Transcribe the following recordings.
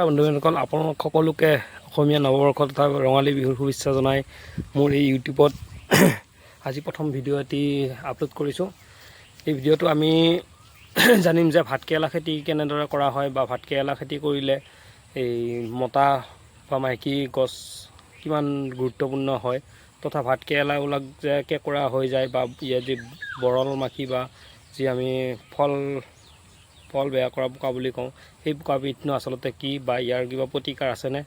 বন্ধুসকল আপোনালোক সকলোকে অসমীয়া নৱবৰ্ষ তথা ৰঙালী বিহুৰ শুভেচ্ছা জনাই মোৰ এই ইউটিউবত আজি প্ৰথম ভিডিঅ' এটি আপলোড কৰিছোঁ। এই ভিডিঅ'টো আমি জানিম যে ভাতকেৰেলা খেতি কেনেদৰে কৰা হয় বা ভাতকেৰেলা খেতি কৰিলে এই মতা বা মাইকী গছ কিমান গুৰুত্বপূৰ্ণ হয় তথা ভাতকেৰেলাবিলাক যে কেঁকোৰা হৈ যায় বা ইয়াত যি বৰল মাখি বা যি আমি ফল বেয়া কৰা পোকা বুলি কওঁ, সেই পোকাবিধনো আচলতে কি বা ইয়াৰ কিবা প্ৰতিকাৰ আছেনে,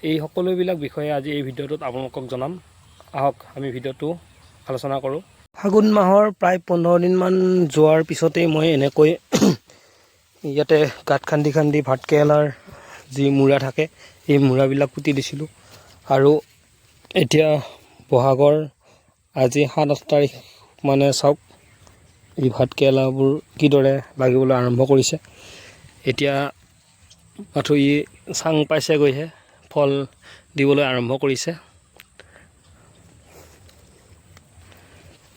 এই সকলোবিলাক বিষয়ে আজি এই ভিডিঅ'টোত আপোনালোকক জনাম। আহক আমি ভিডিঅ'টো আলোচনা কৰোঁ। ফাগুন মাহৰ প্ৰায় 15 দিনমান যোৱাৰ পিছতেই মই এনেকৈ ইয়াতে গাঁত খান্দি ভাতকেৰেলাৰ যি মূৰা থাকে এই মূৰাবিলাক পুতি দিছিলোঁ। আৰু এতিয়া বহাগৰ আজি 7-8 তাৰিখ মানে চাওক এই ভাতকেৰেলাবোৰ কিদৰে লাগিবলৈ আৰম্ভ কৰিছে। এতিয়া মাথো ই চাং পাইছেগৈহে, ফল দিবলৈ আৰম্ভ কৰিছে।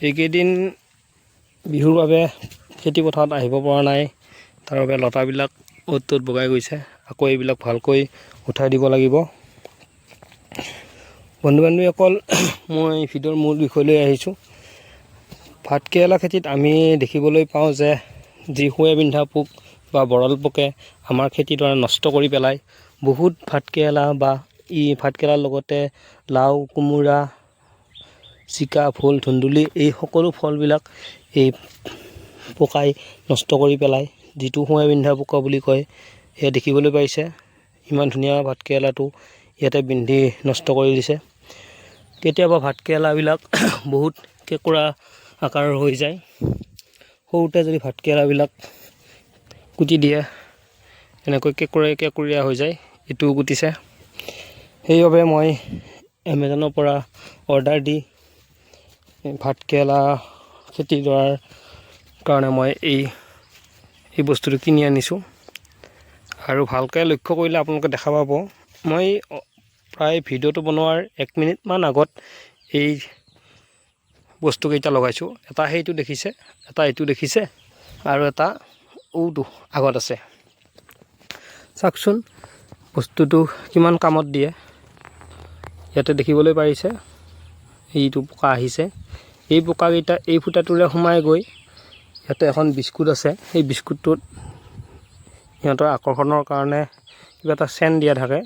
এইকেইদিন বিহুৰ বাবে খেতিপথাৰত আহিব পৰা নাই, তাৰ বাবে লতাবিলাক অ'ত ত'ত বগাই গৈছে। আকৌ এইবিলাক ভালকৈ উঠাই দিব লাগিব। বন্ধু বান্ধৱীসকল, মই ভিডিঅ'ৰ মূল বিষয়লৈ আহিছোঁ। ভাতকেৰেলা খেতিত আমি দেখিবলৈ পাওঁ যে যি শুৱে বিন্ধা পোক বা বৰল পোকে আমাৰ খেতিডৰা নষ্ট কৰি পেলায়। বহুত ভাতকেৰেলা বা ভাতকেৰেলাৰ লগতে লাও, কোমোৰা, জিকা, ভোল, ধুন্দুলি এই সকলো ফলবিলাক এই পোকাই নষ্ট কৰি পেলায়, যিটো শুৱে বিন্ধা পোকা বুলি কয়। এয়া দেখিবলৈ পাইছে, ইমান ধুনীয়া ভাতকেৰেলাটো ইয়াতে বিন্ধি নষ্ট কৰি দিছে। কেতিয়াবা ভাতকেৰেলাবিলাক বহুত কেঁকোৰা আকাৰৰ হৈ যায়। সৰুতে যদি ভাতকেৰেলাবিলাক কুটি দিয়ে এনেকৈ কেঁকুৰীয়া হৈ যায়। এইটোও কুটিছে। সেইবাবে মই এমেজনৰ পৰা অৰ্ডাৰ দি ভাতকেৰেলা খেতি কৰাৰ কাৰণে মই এই বস্তুটো কিনি আনিছোঁ। আৰু ভালকৈ লক্ষ্য কৰিলে আপোনালোকে দেখা পাব, মই প্ৰায় ভিডিঅ'টো বনোৱাৰ 1 মিনিটমান আগত এই বস্তুকেইটা লগাইছোঁ। এটা সেইটো দেখিছে, এটা এইটো দেখিছে, আৰু এটা ঔটো আগত আছে। চাওকচোন বস্তুটো কিমান কামত দিয়ে। ইয়াতে দেখিবলৈ পাৰিছে এইটো পোকা আহিছে। এই পোকাকেইটা এই ফুটাটোৰে সোমাই গৈ ইয়াতে এখন বিস্কুট আছে। সেই বিস্কুটটোত সিহঁতৰ আকৰ্ষণৰ কাৰণে কিবা এটা চেন দিয়া থাকে,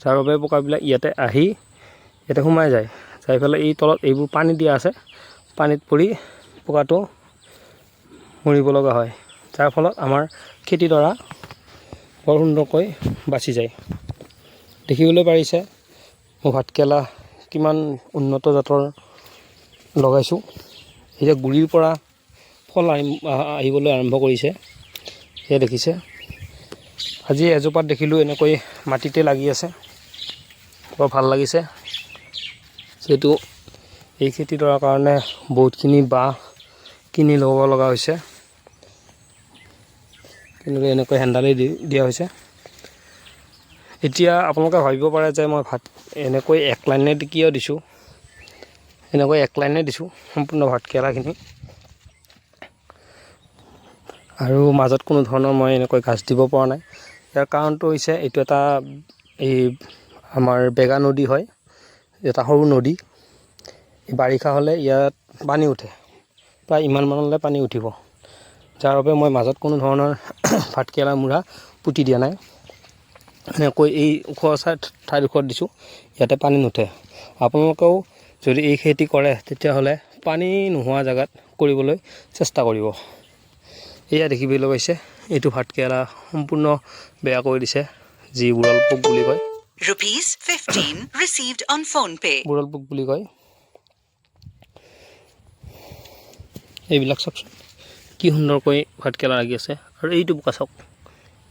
যাৰ বাবে পোকাবিলাক ইয়াতে আহি ইয়াতে সোমাই যায়। যাই পেলাই এই তলত এইবোৰ পানী দিয়া আছে, পানীত পৰি পোকাটো মৰিব লগা হয়, যাৰ ফলত আমাৰ খেতিডৰা বৰ সুন্দৰকৈ বাচি যায়। দেখিবলৈ পাৰিছে মই ভাতকেৰেলা কিমান উন্নত জাতৰ লগাইছোঁ। এতিয়া গুৰিৰ পৰা ফল আহিবলৈ আৰম্ভ কৰিছে। সেয়া দেখিছে, আজি এজোপাত দেখিলোঁ এনেকৈ মাটিতে লাগি আছে, বৰ ভাল লাগিছে। যিহেতু এই খেতিডৰাৰ কাৰণে বহুতখিনি বাঁহ কিনি ল'ব লগা হৈছে, কিন্তু এনেকৈ হেন্দালি দিয়া হৈছে। এতিয়া আপোনালোকে ভাবিব পাৰে যে মই এনেকৈ 1 লাইনে কিয় দিছোঁ। এনেকৈ 1 লাইনে দিছোঁ সম্পূৰ্ণ ভাতকেৰেলাখিনি, আৰু মাজত কোনো ধৰণৰ মই এনেকৈ ঘাঁচ দিব পৰা নাই। ইয়াৰ কাৰণটো হৈছে এইটো এটা আমাৰ বেগা নদী হয়, এটা সৰু নদী। বাৰিষা হ'লে ইয়াত পানী উঠে, প্ৰায় ইমানমানলৈ পানী উঠিব, যাৰ বাবে মই মাজত কোনো ধৰণৰ ভাতকেৰেলা মূৰা পুতি দিয়া নাই। এনেকৈ এই ওখ ঠাইডোখৰত দিছোঁ, ইয়াতে পানী নুঠে। আপোনালোকেও যদি এই খেতি কৰে তেতিয়াহ'লে পানী নোহোৱা জেগাত কৰিবলৈ চেষ্টা কৰিব। এয়া দেখিবলৈ পাইছে, এইটো ভাতকেৰেলা সম্পূৰ্ণ বেয়া কৰি দিছে, যি বুৰল পোক বুলি কয়। ₹15 received on PhonePe. বুৰল পোক বুলি কয়। এইবিলাক চাওকচোন কি সুন্দৰকৈ ভাতকেৰেলা লাগি আছে। আৰু এইটো পোকা চাওক,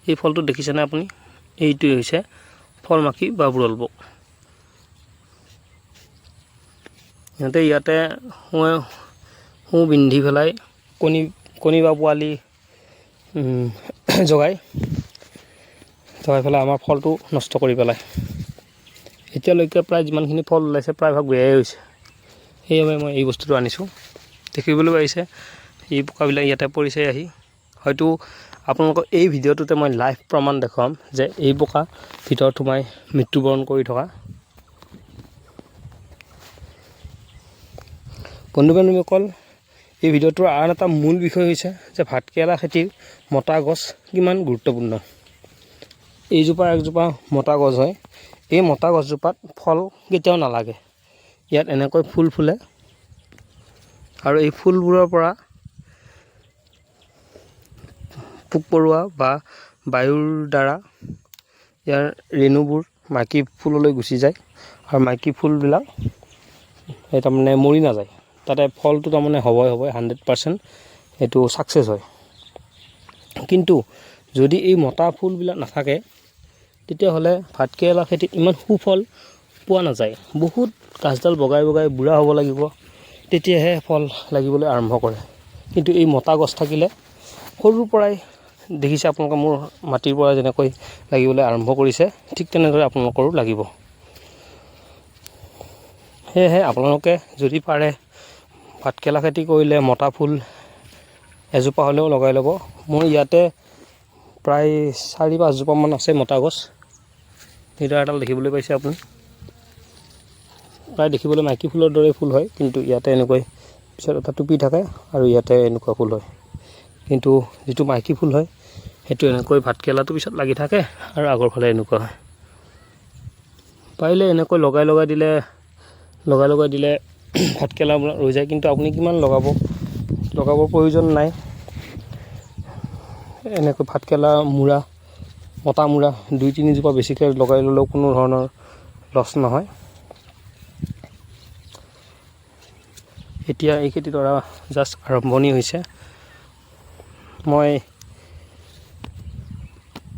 এই ফলটো দেখিছেনে আপুনি? এইটোৱে হৈছে ফল মাখি বা বুৰল পোক। সিহঁতে ইয়াতে শু বিন্ধি পেলাই কণী বা পোৱালি জগাই পেলাই আমাৰ ফলটো নষ্ট কৰি পেলায়। এতিয়ালৈকে প্ৰায় যিমানখিনি ফল ওলাইছে প্ৰায়ভাগ বেয়াই হৈছে। সেইবাবে মই এই বস্তুটো আনিছোঁ। দেখিবলৈ পাৰিছে এই পোকাবিলাক ইয়াতে পৰিছে আহি, হয়তো আপোনালোকক এই ভিডিঅ'টোতে মই লাইভ প্ৰমাণ দেখুৱাম যে এই বোকা ভিতৰত সোমাই মৃত্যুবৰণ কৰি থকা। বন্ধু বান্ধৱীসকল, এই ভিডিঅ'টোৰ আন এটা মূল বিষয় হৈছে যে ভাতকেৰেলা খেতিৰ মতা গছ কিমান গুৰুত্বপূৰ্ণ। এইজোপা একজোপা মতা গছ হয়। এই মতা গছজোপাত ফল কেতিয়াও নালাগে। ইয়াত এনেকৈ ফুল ফুলে আৰু এই ফুলবোৰৰ পৰা পোক পৰুৱা বা বায়ুৰ দ্বাৰা ইয়াৰ ৰেণুবোৰ মাইকী ফুললৈ গুচি যায় আৰু মাইকী ফুলবিলাক তাৰমানে মৰি নাযায়। তাতে ফলটো তাৰমানে হ'বই 100% এইটো ছাকচেছ হয়। কিন্তু যদি এই মতা ফুলবিলাক নাথাকে তেতিয়াহ'লে ভাতকেৰেলা খেতিত ইমান সুফল পোৱা নাযায়। বহুত গাছডাল বগাই বগাই বুঢ়া হ'ব লাগিব, তেতিয়াহে ফল লাগিবলৈ আৰম্ভ কৰে। কিন্তু এই মতা গছ থাকিলে সৰুৰ পৰাই দেখিছে আপোনালোকে মোৰ মাটিৰ পৰা যেনেকৈ লাগিবলৈ আৰম্ভ কৰিছে, ঠিক তেনেদৰে আপোনালোকৰো লাগিব। সেয়েহে আপোনালোকে যদি পাৰে ভাতকেৰেলা খেতি কৰিলে মতা ফুল এজোপা হ'লেও লগাই ল'ব। মোৰ ইয়াতে প্ৰায় 4-5 জোপামান আছে মতা গছ। এইটো এডাল দেখিবলৈ পাইছে আপুনি, প্ৰায় দেখিবলৈ মাইকী ফুলৰ দৰে ফুল হয়, কিন্তু ইয়াতে এনেকৈ পিছত এটা টুপি থাকে আৰু ইয়াতে এনেকুৱা ফুল হয়। কিন্তু যিটো মাইকী ফুল হয় সেইটো এনেকৈ ভাতকেৰেলাটো পিছত লাগি থাকে আৰু আগৰ ফালে এনেকুৱা হয়। পাৰিলে এনেকৈ লগাই দিলে ভাতকেৰেলা ৰৈ যায়। কিন্তু আপুনি কিমান লগাবৰ প্ৰয়োজন নাই। এনেকৈ ভাতকেৰেলা মতা মূৰা 2-3 জোপা বেছিকৈ লগাই ল'লেও কোনো ধৰণৰ লছ নহয়। এতিয়া এই খেতিডৰা জাষ্ট আৰম্ভণি হৈছে। মই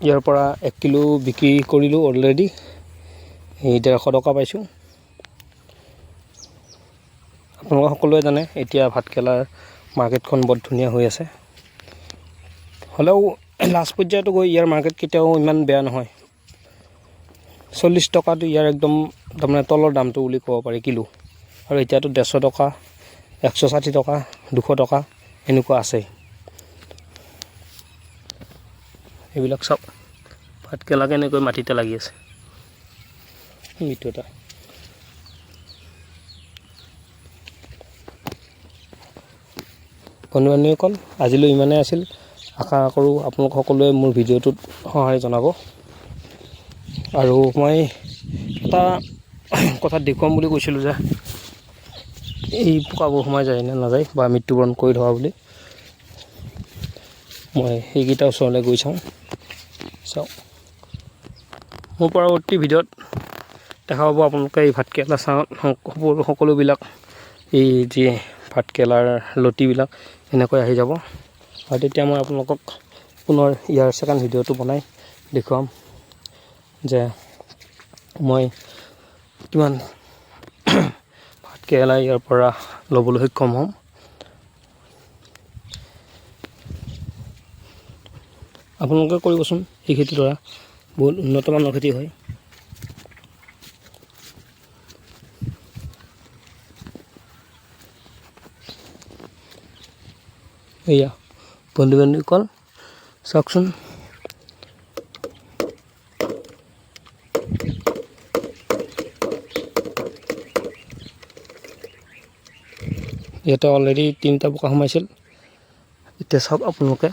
ইয়াৰ পৰা 1 কিলো বিক্ৰী কৰিলোঁ অলৰেডি। এই 150 টকা পাইছোঁ। আপোনালোকে সকলোৱে জানে এতিয়া ভাতকেৰেলাৰ মাৰ্কেটখন বৰ ধুনীয়া হৈ আছে। হ'লেও লাষ্ট পৰ্যায়তো গৈ ইয়াৰ মাৰ্কেট কেতিয়াও ইমান বেয়া নহয়। 40 টকাটো ইয়াৰ একদম তাৰমানে তলৰ দামটো বুলি ক'ব পাৰি কিলো। আৰু এতিয়াতো 150 টকা, 160 টকা, 200 টকা এনেকুৱা আছে। এইবিলাক চাওক ভাতকেৰেলা কেনেকৈ মাটিতে লাগি আছে। এটা বন্ধু বান্ধৱীসকল, আজিলৈ ইমানেই আছিল। আশা কৰোঁ আপোনালোক সকলোৱে মোৰ ভিডিঅ'টোত সহায় জনাব। আৰু মই এটা কথা দেখুৱাম বুলি কৈছিলোঁ যে এই পোকাবোৰ সোমাই যায় নে নাযায় বা মৃত্যুবৰণ কৰি থকা বুলি। মই সেইকেইটা ওচৰলৈ গৈ চাওঁ। মোৰ পৰৱৰ্তী ভিডিঅ'ত দেখা পাব আপোনালোকে এই ভাতকেৰেলা চাঙত সকলোবিলাক এই যি ভাতকেৰেলাৰ লতিবিলাক এনেকৈ আহি যাব। আৰু তেতিয়া মই আপোনালোকক পুনৰ ইয়াৰ ছেকেণ্ড ভিডিঅ'টো বনাই দেখুৱাম যে মই কিমান ভাতকেৰেলা ইয়াৰ পৰা ল'বলৈ সক্ষম হ'ম। আপোনালোকে কৰিবচোন, এই খেতিডৰা বহুত উন্নত মানৰ খেতি হয়। এয়া বন্ধু বান্ধৱীসকল চাওকচোন, ইয়াতে অলৰেডি 3টা বোকা সোমাইছিল। এতিয়া চাওক আপোনালোকে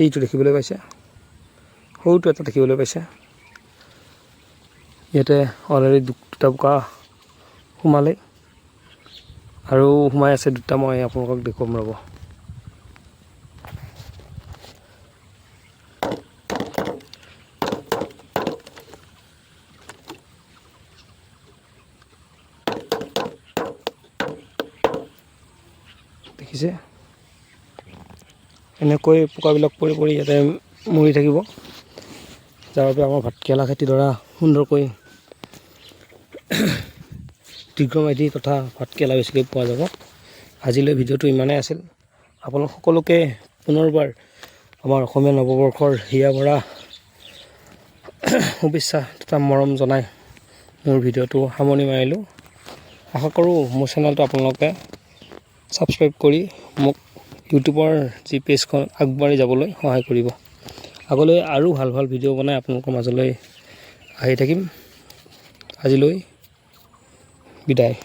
এইটো দেখিবলৈ পাইছে, সৰুটো এটা দেখিবলৈ পাইছে। ইয়াতে অলৰেডি 2টা বোকা সোমালে আৰু সোমাই আছে 2টা। মই আপোনালোকক দেখুৱাম ৰ'ব। দেখিছে এনেকৈ পোকাবিলাক পৰি পৰি ইয়াতে মৰি থাকিব, যাৰ বাবে আমাৰ ভাতকেৰেলা খেতিডৰা সুন্দৰকৈ দীৰ্ঘম্যাদী তথা ভাতকেৰেলা বেছিকৈ পোৱা যাব। আজিলৈ ভিডিঅ'টো ইমানেই আছিল। আপোনালোক সকলোকে পুনৰবাৰ আমাৰ অসমীয়া নৱবৰ্ষৰ হিয়া ভৰা শুভেচ্ছা তথা মৰম জনাই মোৰ ভিডিঅ'টো সামৰণি মাৰিলোঁ। আশা কৰোঁ মোৰ চেনেলটো আপোনালোকে ছাবস্ক্ৰাইব কৰি মোক ইউটিউবৰ যি পেজখন আগবাঢ়ি যাবলৈ সহায় কৰিব। আগলৈ আৰু ভাল ভাল ভিডিঅ' বনাই আপোনালোকৰ মাজলৈ আহি থাকিম। আজিলৈ বিদায়।